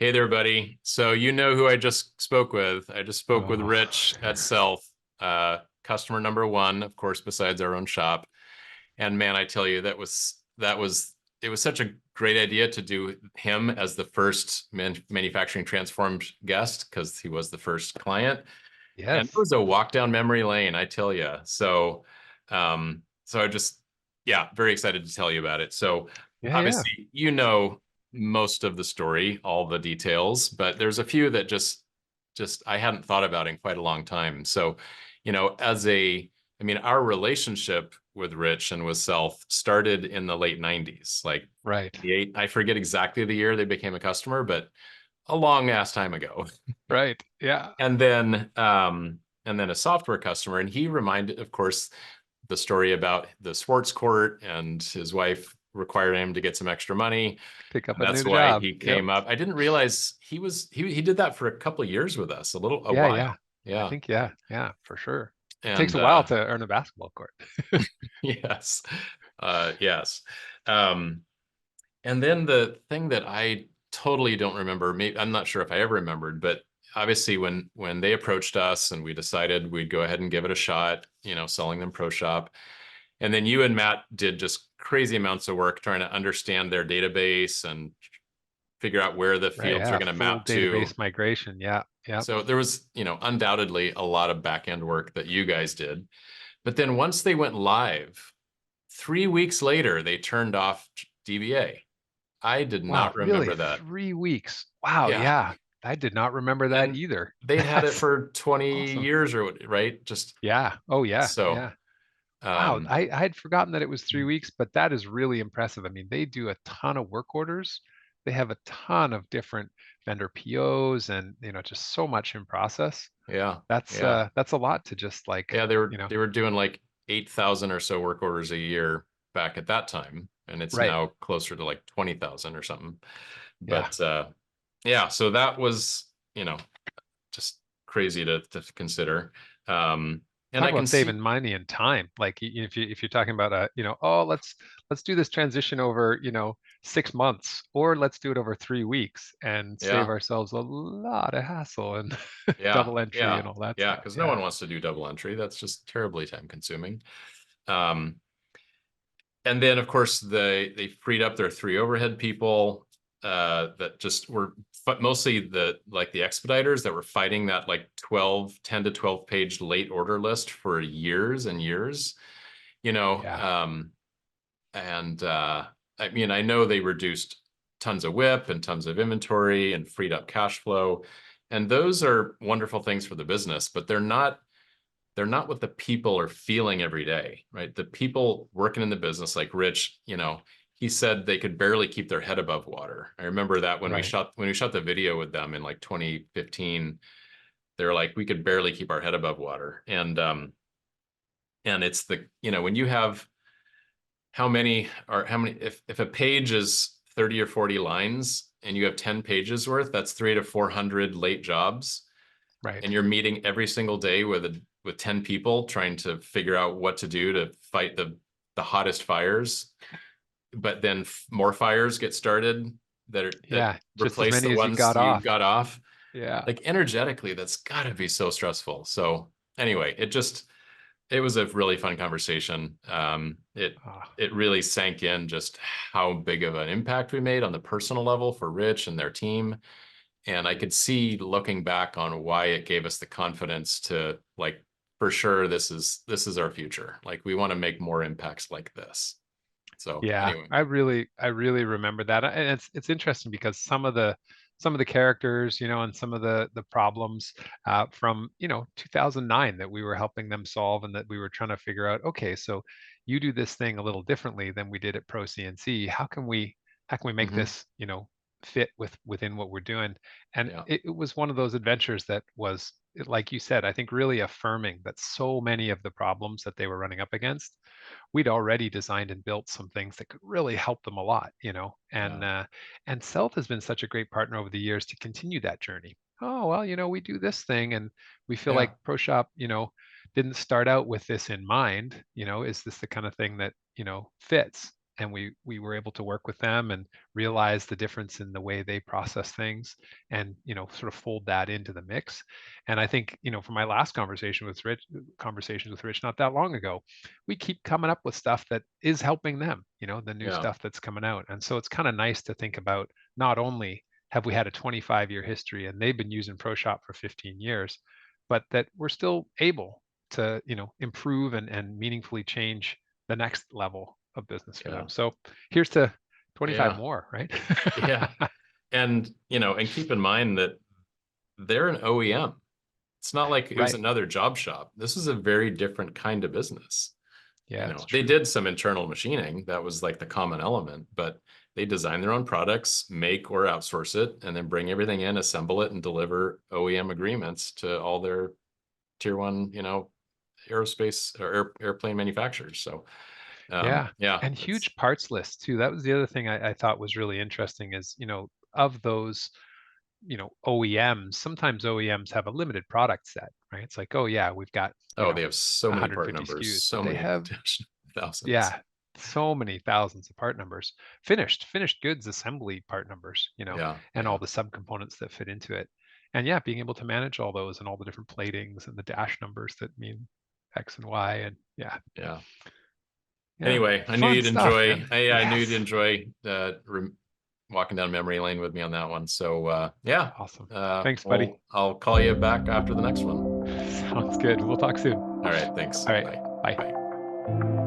Hey there, buddy. So you know who I just spoke with. I just spoke with Rich at Sealth, customer number one, of course, besides our own shop. And man, I tell you, it was such a great idea to do him as the first Manufacturing Transformed guest because he was the first client. Yes. And it was a walk down memory lane, I tell you. So So I just, yeah, very excited to tell you about it. So Yeah, yeah. obviously, you know most of the story, all the details, but there's a few that just I hadn't thought about in quite a long time. So, I mean, our relationship with Rich and with Sealth started in the late 90s, like Right. I forget exactly the year they became a customer, but a long ass time ago. Right. Yeah. And then a software customer. And he reminded, of course, the story about the sports court and his wife required him to get some extra money. Pick up And a that's new why job. he Yep. came up. I didn't realize he did that for a couple of years with us, a Yeah, yeah. while. I Yeah. think, yeah, yeah, for sure. It takes And a while to earn a basketball court. yes. Yes. Um, and then the thing that I totally don't remember, maybe I'm not sure if I ever remembered, but obviously when they approached us and we decided we'd go ahead and give it a shot, selling them ProShop. And then you and Matt did just crazy amounts of work trying to understand their database and figure out where the Right. fields are Yeah. going to Full map to. database migration. Yeah. Yeah. So there was, undoubtedly a lot of back end work that you guys did. But then once they went live, 3 weeks later, they turned off DBA. I did Wow. not Really? remember that. 3 weeks. Wow. Yeah. Yeah. I did not remember that And either. they'd had it That's for 20 awesome. years or what, right? Just Yeah. Oh, yeah. so, Yeah. Wow. um, I had forgotten that it was 3 weeks, but that is really impressive. I mean, they do a ton of work orders. They have a ton of different vendor POs and, just so much in process. yeah, That's yeah. that's a lot to just like, Yeah, they were you know, they were doing like 8,000 or so work orders a year back at that time, and it's right. now closer to like 20,000 or something. Yeah. But yeah, so that was, just crazy to consider. And Talk I can about see, saving money and time. Like if you're talking about oh, let's do this transition over, 6 months, or let's do it over 3 weeks and save yeah, ourselves a lot of hassle and yeah, double entry yeah, and all that yeah, stuff. because no Yeah. one wants to do double entry. That's just terribly time consuming. Um, and then of course they freed up their three overhead people that just were mostly the expediters that were fighting that like 10 to 12 page late order list for years and years, you know. Yeah. And I mean, I know they reduced tons of WIP and tons of inventory and freed up cash flow, and those are wonderful things for the business, but they're not what the people are feeling every day, right? The people working in the business, like Rich, he said they could barely keep their head above water. I remember that Right. when we shot the video with them in like 2015, they were like, we could barely keep our head above water. And it's when you have how many if a page is 30 or 40 lines and you have 10 pages worth, that's 300 to 400 late jobs, and Right. you're meeting every single day with 10 people trying to figure out what to do to fight the hottest fires, but then more fires get started that Yeah. Just as replace many the as you ones got you off. got off. Yeah. Like energetically, that's got to be so stressful. So anyway, it was a really fun conversation. Ah, It really sank in just how big of an impact we made on the personal level for Rich and their team. And I could see looking back on why it gave us the confidence to, like, for sure, this is our future. Like, we want to make more impacts like this. So yeah. anyway, I really remember that. And it's interesting because some of the characters, and some of the problems from, 2009 that we were helping them solve and that we were trying to figure out, okay, so you do this thing a little differently than we did at Pro CNC. How can we make hmm, this, fit within what we're doing? And yeah, it was one of those adventures that was, like you said, I think really affirming that so many of the problems that they were running up against, we'd already designed and built some things that could really help them a lot, yeah, and Self has been such a great partner over the years to continue that journey. Oh, well, we do this thing, and we feel yeah, like ProShop, didn't start out with this in mind. Is this the kind of thing that, fits? And we were able to work with them and realize the difference in the way they process things, and sort of fold that into the mix. And I think, from my last conversations with Rich not that long ago, we keep coming up with stuff that is helping them, the new yeah, stuff that's coming out. And so it's kind of nice to think about, not only have we had a 25-year history and they've been using ProShop for 15 years, but that we're still able to, improve and meaningfully change the next level of business for them. So here's to 25 more, right? Yeah. And, and keep in mind that they're an OEM. It's not like it was another job shop. This is a very different kind of business. Yeah, they did some internal machining. That was like the common element, but they design their own products, make or outsource it, and then bring everything in, assemble it, and deliver OEM agreements to all their tier one, aerospace or airplane manufacturers. So and huge parts lists too. That was the other thing I thought was really interesting is, of those, OEMs, sometimes OEMs have a limited product set, right? It's like, oh yeah, we've got, they have so many part 150 numbers, SKUs, so but they many have thousands. Yeah, so many thousands of part numbers, finished goods assembly part numbers, and all the subcomponents that fit into it. And being able to manage all those and all the different platings and the dash numbers that mean X and Y, and Anyway, I knew you'd enjoy. I knew you'd enjoy walking down memory lane with me on that one. So awesome. Thanks, buddy. I'll call you back after the next one. Sounds good. We'll talk soon. All right. Thanks. All right. Bye. Bye. Bye.